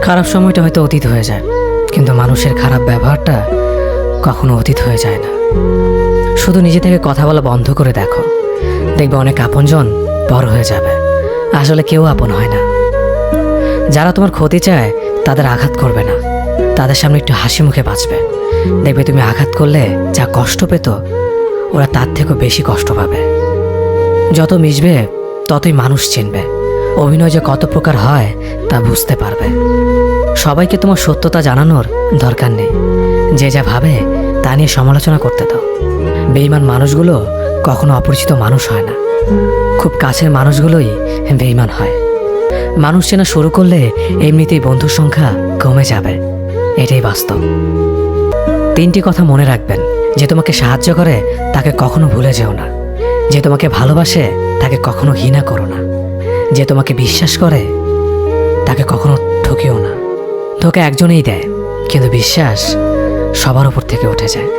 খারাপ সময়টা হয়তো অতীত হয়ে যায়, কিন্তু মানুষের খারাপ ব্যবহারটা কখনো অতীত হয়ে যায় না। শুধু নিজে থেকে কথা বলা বন্ধ করে দেখো, দেখবে অনেক আপনজন বড় হয়ে যাবে। আসলে কেউ আপন হয় না। যারা তোমার ক্ষতি চায় তাদের আঘাত করবে না, তাদের সামনে একটু হাসি মুখে বাঁচবে। দেখবে তুমি আঘাত করলে যা কষ্ট পেত, ওরা তার থেকেও বেশি কষ্ট পাবে। যত মিশবে ততই মানুষ চিনবে, অভিনয় যে কত প্রকার হয় তা বুঝতে পারবে। সবাইকে তোমার সত্যতা জানানোর দরকার নেই, যে যা ভাবে তা নিয়ে সমালোচনা করতে দাও। বেঈমান মানুষগুলো কখনো অপরিচিত মানুষ হয় না, খুব কাছের মানুষগুলোই বেঈমান হয়। মানুষ চেনা শুরু করলে এমনিতেই বন্ধুর সংখ্যা কমে যাবে, এটাই বাস্তব। 3টি কথা মনে রাখবেন: যে তোমাকে সাহায্য করে তাকে কখনো ভুলে যেও না, যে তোমাকে ভালোবাসে তাকে কখনো ঘৃণা করো না, যে তোমাকে বিশ্বাস করে তাকে কখনো ঠকিও না। ধোঁকা একজনেই দেয়, কিন্তু বিশ্বাস সবার উপর থেকে উঠে যায়।